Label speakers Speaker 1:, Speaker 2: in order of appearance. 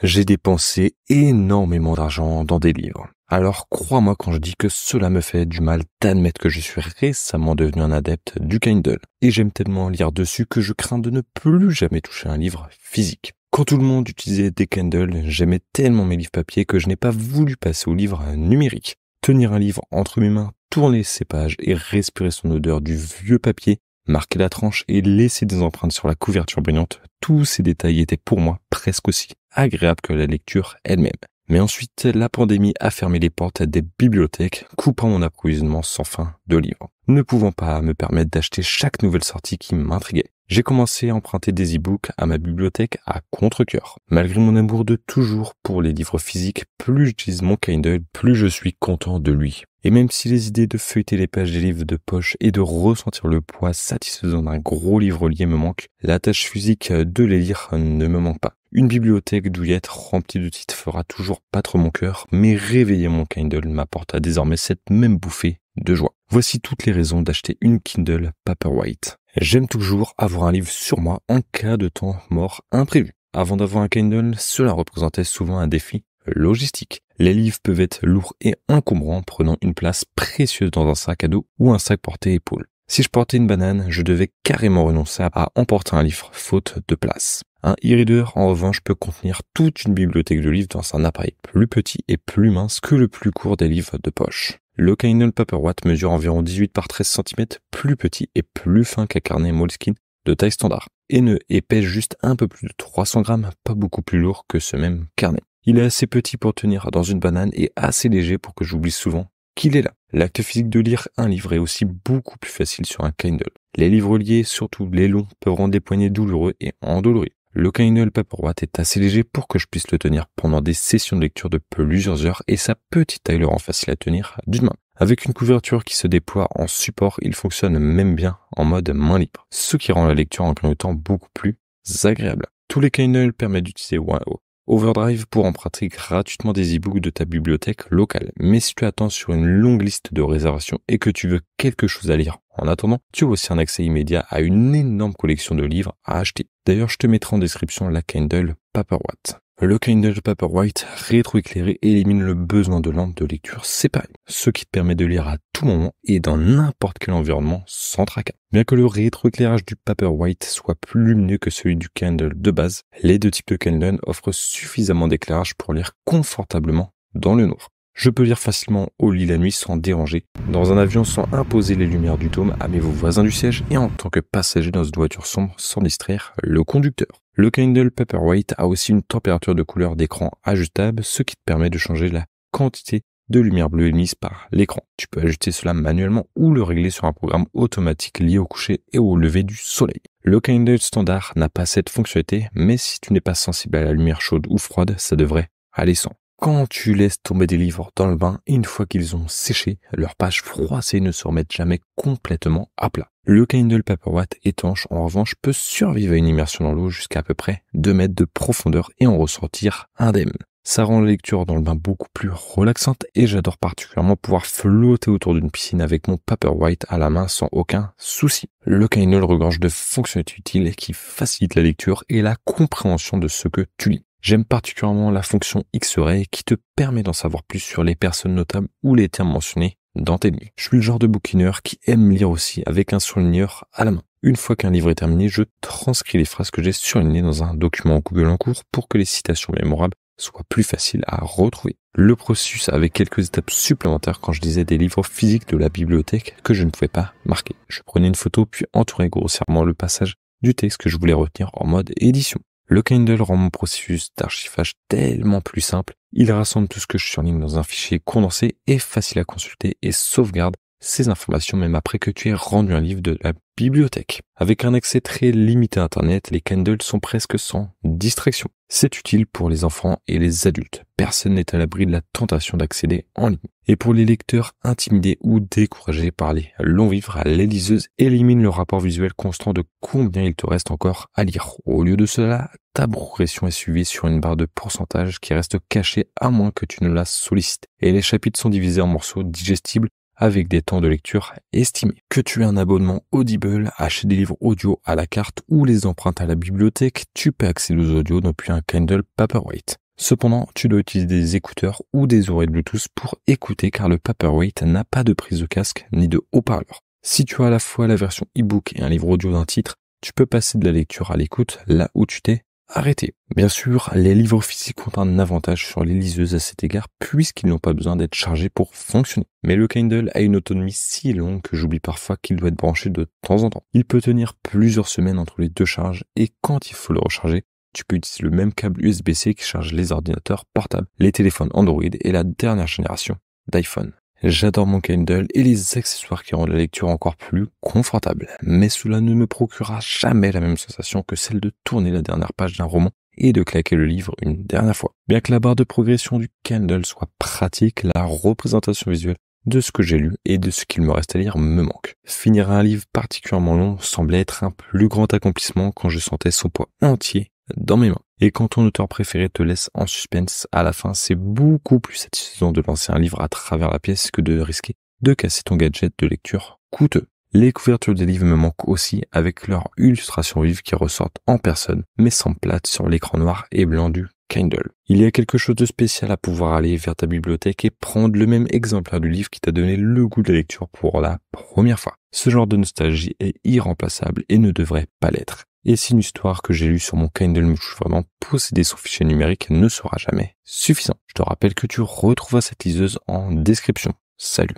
Speaker 1: J'ai dépensé énormément d'argent dans des livres. Alors crois-moi quand je dis que cela me fait du mal d'admettre que je suis récemment devenu un adepte du Kindle. Et j'aime tellement lire dessus que je crains de ne plus jamais toucher un livre physique. Quand tout le monde utilisait des Kindle, j'aimais tellement mes livres papier que je n'ai pas voulu passer au livre numérique. Tenir un livre entre mes mains, tourner ses pages et respirer son odeur du vieux papier, marquer la tranche et laisser des empreintes sur la couverture brillante, tous ces détails étaient pour moi presque aussi agréables que la lecture elle-même. Mais ensuite, la pandémie a fermé les portes des bibliothèques, coupant mon approvisionnement sans fin de livres, ne pouvant pas me permettre d'acheter chaque nouvelle sortie qui m'intriguait. J'ai commencé à emprunter des e-books à ma bibliothèque à contre-cœur. Malgré mon amour de toujours pour les livres physiques, plus j'utilise mon Kindle, plus je suis content de lui. Et même si les idées de feuilleter les pages des livres de poche et de ressentir le poids satisfaisant d'un gros livre lié me manque, la tâche physique de les lire ne me manque pas. Une bibliothèque douillette remplie de titres fera toujours battre mon cœur, mais réveiller mon Kindle m'apporte désormais cette même bouffée de joie. Voici toutes les raisons d'acheter une Kindle Paperwhite. J'aime toujours avoir un livre sur moi en cas de temps mort imprévu. Avant d'avoir un Kindle, cela représentait souvent un défi logistique. Les livres peuvent être lourds et encombrants, prenant une place précieuse dans un sac à dos ou un sac porté-épaule. Si je portais une banane, je devais carrément renoncer à emporter un livre, faute de place. Un e-reader, en revanche, peut contenir toute une bibliothèque de livres dans un appareil plus petit et plus mince que le plus court des livres de poche. Le Kindle Paperwhite mesure environ 18 par 13 cm, plus petit et plus fin qu'un carnet Moleskine de taille standard, et pèse juste un peu plus de 300 grammes, pas beaucoup plus lourd que ce même carnet. Il est assez petit pour tenir dans une banane et assez léger pour que j'oublie souvent qu'il est là. L'acte physique de lire un livre est aussi beaucoup plus facile sur un Kindle. Les livres liés, surtout les longs, peuvent rendre les poignets douloureux et endoloris. Le Kindle Paperwhite est assez léger pour que je puisse le tenir pendant des sessions de lecture de plusieurs heures et sa petite taille le rend facile à tenir d'une main. Avec une couverture qui se déploie en support, il fonctionne même bien en mode main libre, ce qui rend la lecture en clignotant beaucoup plus agréable. Tous les Kindle permettent d'utiliser Overdrive pour emprunter gratuitement des e-books de ta bibliothèque locale. Mais si tu attends sur une longue liste de réservations et que tu veux quelque chose à lire en attendant, tu as aussi un accès immédiat à une énorme collection de livres à acheter. D'ailleurs, je te mettrai en description la Kindle Paperwhite. Le Kindle Paperwhite rétroéclairé élimine le besoin de lampe de lecture séparée, ce qui te permet de lire à tout moment et dans n'importe quel environnement sans tracas. Bien que le rétroéclairage du Paperwhite soit plus lumineux que celui du Kindle de base, les deux types de Kindle offrent suffisamment d'éclairage pour lire confortablement dans le noir. Je peux lire facilement au lit la nuit sans déranger, dans un avion sans imposer les lumières du dôme à mes voisins du siège et en tant que passager dans une voiture sombre sans distraire le conducteur. Le Kindle Paperwhite a aussi une température de couleur d'écran ajustable, ce qui te permet de changer la quantité de lumière bleue émise par l'écran. Tu peux ajuster cela manuellement ou le régler sur un programme automatique lié au coucher et au lever du soleil. Le Kindle standard n'a pas cette fonctionnalité, mais si tu n'es pas sensible à la lumière chaude ou froide, ça devrait aller sans. Quand tu laisses tomber des livres dans le bain, une fois qu'ils ont séché, leurs pages froissées ne se remettent jamais complètement à plat. Le Kindle Paperwhite étanche, en revanche, peut survivre à une immersion dans l'eau jusqu'à à peu près 2 mètres de profondeur et en ressortir indemne. Ça rend la lecture dans le bain beaucoup plus relaxante et j'adore particulièrement pouvoir flotter autour d'une piscine avec mon Paperwhite à la main sans aucun souci. Le Kindle regorge de fonctionnalités utiles qui facilitent la lecture et la compréhension de ce que tu lis. J'aime particulièrement la fonction X-Ray qui te permet d'en savoir plus sur les personnes notables ou les termes mentionnés dans tes livres. Je suis le genre de bouquineur qui aime lire aussi avec un surligneur à la main. Une fois qu'un livre est terminé, je transcris les phrases que j'ai surlignées dans un document Google en cours pour que les citations mémorables soient plus faciles à retrouver. Le processus avait quelques étapes supplémentaires quand je lisais des livres physiques de la bibliothèque que je ne pouvais pas marquer. Je prenais une photo puis entourais grossièrement le passage du texte que je voulais retenir en mode édition. Le Kindle rend mon processus d'archivage tellement plus simple. Il rassemble tout ce que je surligne dans un fichier condensé et facile à consulter et sauvegarde ces informations même après que tu aies rendu un livre de la bibliothèque. Avec un accès très limité à Internet, les Kindle sont presque sans distraction. C'est utile pour les enfants et les adultes. Personne n'est à l'abri de la tentation d'accéder en ligne. Et pour les lecteurs intimidés ou découragés par les longs livres, les liseuses éliminent le rapport visuel constant de combien il te reste encore à lire. Au lieu de cela, ta progression est suivie sur une barre de pourcentage qui reste cachée à moins que tu ne la sollicites. Et les chapitres sont divisés en morceaux digestibles avec des temps de lecture estimés. Que tu aies un abonnement Audible, achètes des livres audio à la carte ou les empruntes à la bibliothèque, tu peux accéder aux audios depuis un Kindle Paperwhite. Cependant, tu dois utiliser des écouteurs ou des oreilles Bluetooth pour écouter car le Paperwhite n'a pas de prise de casque ni de haut-parleur. Si tu as à la fois la version e-book et un livre audio d'un titre, tu peux passer de la lecture à l'écoute là où tu t'es arrêté. Bien sûr, les livres physiques ont un avantage sur les liseuses à cet égard puisqu'ils n'ont pas besoin d'être chargés pour fonctionner. Mais le Kindle a une autonomie si longue que j'oublie parfois qu'il doit être branché de temps en temps. Il peut tenir plusieurs semaines entre les deux charges et quand il faut le recharger, tu peux utiliser le même câble USB-C qui charge les ordinateurs portables, les téléphones Android et la dernière génération d'iPhone. J'adore mon Kindle et les accessoires qui rendent la lecture encore plus confortable. Mais cela ne me procurera jamais la même sensation que celle de tourner la dernière page d'un roman et de claquer le livre une dernière fois. Bien que la barre de progression du Kindle soit pratique, la représentation visuelle de ce que j'ai lu et de ce qu'il me reste à lire me manque. Finir un livre particulièrement long semblait être un plus grand accomplissement quand je sentais son poids entier dans mes mains. Et quand ton auteur préféré te laisse en suspense à la fin, c'est beaucoup plus satisfaisant de lancer un livre à travers la pièce que de risquer de casser ton gadget de lecture coûteux. Les couvertures des livres me manquent aussi avec leurs illustrations vives qui ressortent en personne, mais semblent plates sur l'écran noir et blanc du Kindle. Il y a quelque chose de spécial à pouvoir aller vers ta bibliothèque et prendre le même exemplaire du livre qui t'a donné le goût de la lecture pour la première fois. Ce genre de nostalgie est irremplaçable et ne devrait pas l'être. Et si une histoire que j'ai lue sur mon Kindle me touche vraiment, posséder son fichier numérique ne sera jamais suffisant. Je te rappelle que tu retrouveras cette liseuse en description. Salut!